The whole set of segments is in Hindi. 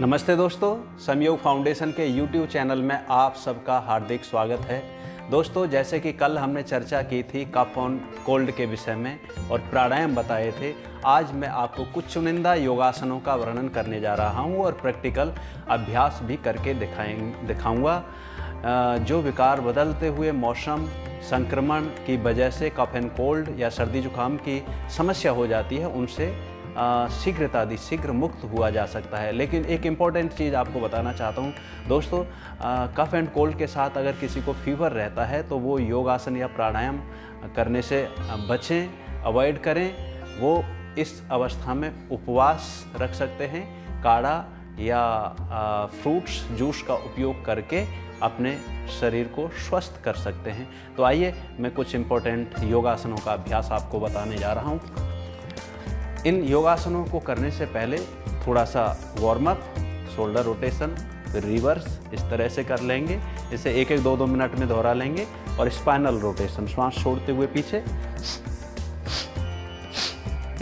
नमस्ते दोस्तों, समयोग फाउंडेशन के YouTube चैनल में आप सबका हार्दिक स्वागत है। दोस्तों, जैसे कि कल हमने चर्चा की थी कफ एंड कोल्ड के विषय में और प्राणायाम बताए थे, आज मैं आपको कुछ चुनिंदा योगासनों का वर्णन करने जा रहा हूं और प्रैक्टिकल अभ्यास भी करके दिखाऊंगा। जो विकार बदलते हुए मौसम संक्रमण की वजह से कफ एंड कोल्ड या सर्दी जुकाम की समस्या हो जाती है, उनसे शीघ्र मुक्त हुआ जा सकता है। लेकिन एक इम्पॉर्टेंट चीज़ आपको बताना चाहता हूँ दोस्तों, कफ एंड कोल्ड के साथ अगर किसी को फीवर रहता है तो वो योगासन या प्राणायाम करने से बचें, अवॉइड करें। वो इस अवस्था में उपवास रख सकते हैं, काढ़ा या फ्रूट्स जूस का उपयोग करके अपने शरीर को स्वस्थ कर सकते हैं। तो आइए मैं कुछ इम्पोर्टेंट योगासनों का अभ्यास आपको बताने जा रहा हूँ। इन योगासनों को करने से पहले थोड़ा सा वार्म अप, शोल्डर रोटेशन, फिर रिवर्स इस तरह से कर लेंगे। इसे 1-2 मिनट में दोहरा लेंगे। और स्पाइनल रोटेशन, श्वास छोड़ते हुए पीछे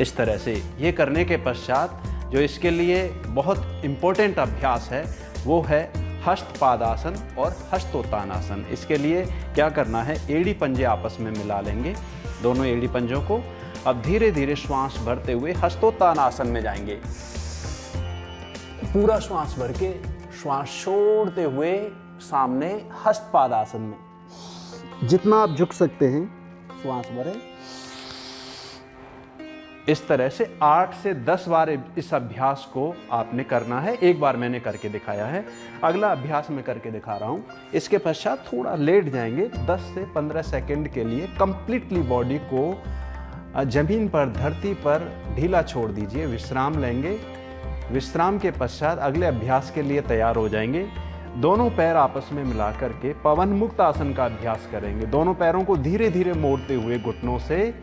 इस तरह से। ये करने के पश्चात जो इसके लिए बहुत इम्पोर्टेंट अभ्यास है वो है हस्तपादासन और हस्तोत्तानासन। इसके लिए क्या करना है, एड़ी पंजे आपस में मिला लेंगे, दोनों एड़ी पंजों को। अब धीरे धीरे श्वास भरते हुए हस्तोत्तानासन में जाएंगे। पूरा श्वास भर के श्वास छोड़ते हुए सामने हस्तपादासन में जितना आप झुक सकते हैं श्वास भरें। इस तरह से 8 से 10 बार इस अभ्यास को आपने करना है। एक बार मैंने करके दिखाया है, अगला अभ्यास मैं करके दिखा रहा हूं। इसके पश्चात थोड़ा लेट जाएंगे 10 से 15 सेकंड के लिए। कंप्लीटली बॉडी को जमीन पर, धरती पर ढीला छोड़ दीजिए, विश्राम लेंगे। विश्राम के पश्चात अगले अभ्यास के लिए तैयार हो जाएंगे। दोनों पैर आपस में मिलाकर के पवन मुक्त आसन का अभ्यास करेंगे। दोनों पैरों को धीरे धीरे मोड़ते हुए घुटनों से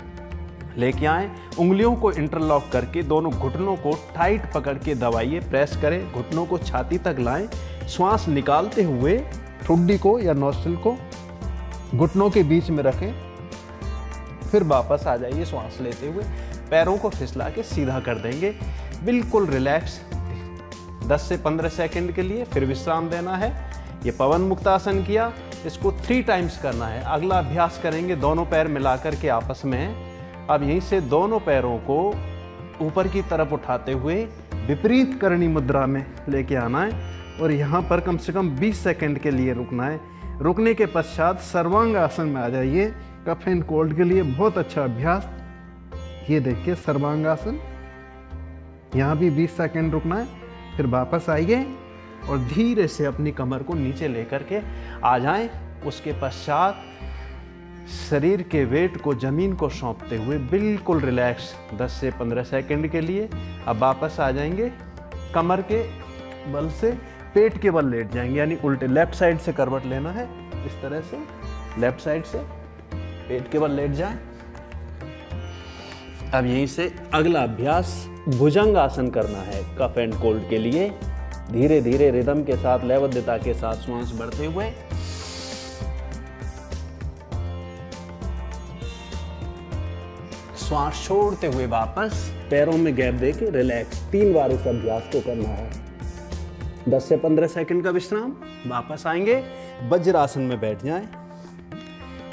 लेके आएं। उंगलियों को इंटरलॉक करके दोनों घुटनों को टाइट पकड़ के दबाइए, प्रेस करें। घुटनों को छाती तक लाएं। श्वास निकालते हुए ठुड्डी को या नोस्ट्रिल को घुटनों के बीच में रखें। फिर वापस आ जाइए श्वास लेते हुए। पैरों को फिसला के सीधा कर देंगे, बिल्कुल रिलैक्स 10 से 15 सेकंड के लिए। फिर विश्राम देना है। ये पवन मुक्तासन किया, इसको 3 टाइम्स करना है। अगला अभ्यास करेंगे दोनों पैर मिलाकर के आपस में। अब यहीं से दोनों पैरों को ऊपर की तरफ उठाते हुए विपरीत करणी मुद्रा में लेके आना है और यहाँ पर कम से कम 20 सेकंड के लिए रुकना है। रुकने के पश्चात सर्वांग आसन में आ जाइए। कफ एंड कोल्ड के लिए बहुत अच्छा अभ्यास। ये देखिए सर्वांगासन, यहाँ भी 20 सेकंड रुकना है। फिर वापस आइए और धीरे से अपनी कमर को नीचे लेकर के आ जाएं। उसके पश्चात शरीर के वेट को जमीन को सौंपते हुए बिल्कुल रिलैक्स 10 से 15 सेकंड के लिए। अब वापस आ जाएंगे, कमर के बल से पेट के बल लेट जाएंगे, यानी उल्टे लेफ्ट साइड से करवट लेना है। इस तरह से लेफ्ट साइड से पेट के बल लेट जाएं। अब यहीं से अगला अभ्यास भुजंग आसन करना है कफ एंड कोल्ड के लिए। धीरे धीरे रिदम के साथ, लयबद्धता के साथ श्वास बढ़ते हुए श्वास छोड़ते हुए वापस पैरों में गैप देके रिलैक्स 3 बार इस अभ्यास को करना है। 10 से 15 सेकंड का विश्राम। वापस आएंगे, वज्रासन में बैठ जाएं।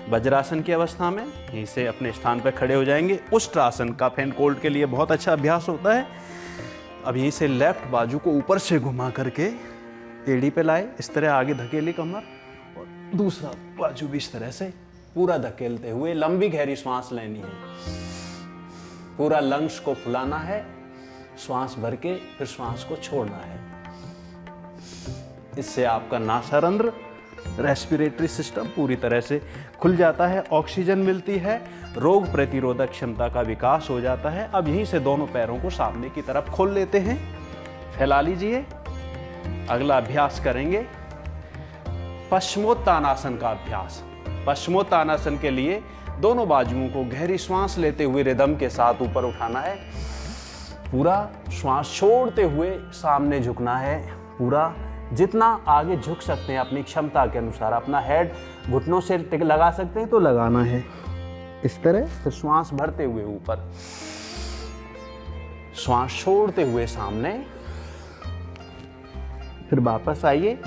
वज्रासन की अवस्था में यहीं से अपने स्थान पर खड़े हो जाएंगे। उष्ट्रासन कफ एंड कोल्ड के लिए बहुत अच्छा अभ्यास होता है। अब यहीं से लेफ्ट बाजू को ऊपर से घुमा करके एड़ी पे लाए, इस तरह आगे धकेली कमर, और दूसरा बाजू भी इस तरह से पूरा धकेलते हुए लंबी गहरी श्वास लेनी है। पूरा लंग्स को फुलाना है, श्वास भर के फिर श्वास को छोड़ना है। इससे आपका नासारंध्र, रेस्पिरेटरी सिस्टम पूरी तरह से खुल जाता है, ऑक्सीजन मिलती है, रोग प्रतिरोधक क्षमता का विकास हो जाता है। अब यहीं से दोनों पैरों को सामने की तरफ खोल लेते हैं, फैला लीजिए। अगला अभ्यास करेंगे पश्चिमोत्तानासन का अभ्यास। पश्चिमोत्तानासन के लिए दोनों बाजुओं को गहरी श्वास लेते हुए रिदम के साथ ऊपर उठाना है। पूरा श्वास छोड़ते हुए सामने झुकना है। पूरा जितना आगे झुक सकते हैं अपनी क्षमता के अनुसार। अपना हेड घुटनों से लगा सकते हैं तो लगाना है इस तरह। फिर श्वास भरते हुए ऊपर, श्वास छोड़ते हुए सामने, फिर वापस आइए।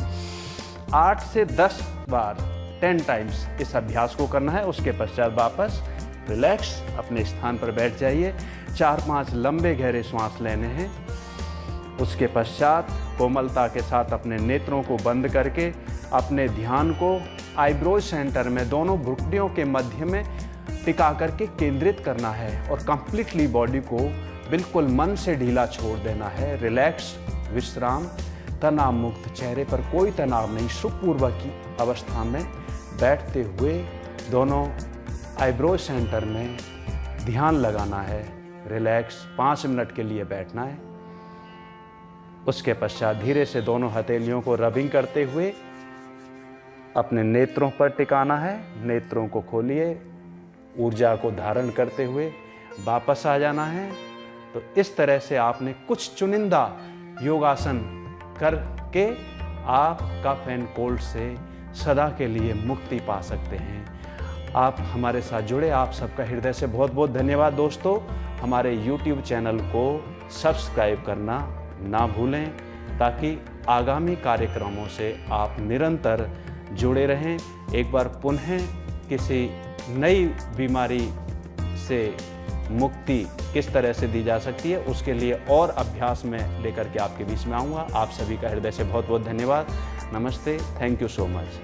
8 से 10 बार 10 टाइम्स इस अभ्यास को करना है। उसके पश्चात वापस रिलैक्स अपने स्थान पर बैठ जाइए। 4-5 लंबे गहरे श्वास लेने हैं। उसके पश्चात कोमलता के साथ अपने नेत्रों को बंद करके अपने ध्यान को आईब्रो सेंटर में दोनों भुरुडियों के मध्य में टिका करके केंद्रित करना है और कंप्लीटली बॉडी को बिल्कुल मन से ढीला छोड़ देना है। रिलैक्स, विश्राम, तनाव मुक्त, चेहरे पर कोई तनाव नहीं, सुखपूर्वक की अवस्था में बैठते हुए दोनों आईब्रो सेंटर में ध्यान लगाना है। रिलैक्स 5 मिनट के लिए बैठना है। उसके पश्चात धीरे से दोनों हथेलियों को रबिंग करते हुए अपने नेत्रों पर टिकाना है। नेत्रों को खोलिए, ऊर्जा को धारण करते हुए वापस आ जाना है। तो इस तरह से आपने कुछ चुनिंदा योगासन करके आप कफ एंड कोल्ड से सदा के लिए मुक्ति पा सकते हैं। आप हमारे साथ जुड़े, आप सबका हृदय से बहुत बहुत धन्यवाद। दोस्तों, हमारे YouTube चैनल को सब्सक्राइब करना ना भूलें ताकि आगामी कार्यक्रमों से आप निरंतर जुड़े रहें। एक बार पुनः किसी नई बीमारी से मुक्ति किस तरह से दी जा सकती है उसके लिए और अभ्यास में लेकर के आपके बीच में आऊँगा। आप सभी का हृदय से बहुत बहुत धन्यवाद। नमस्ते, थैंक यू सो मच।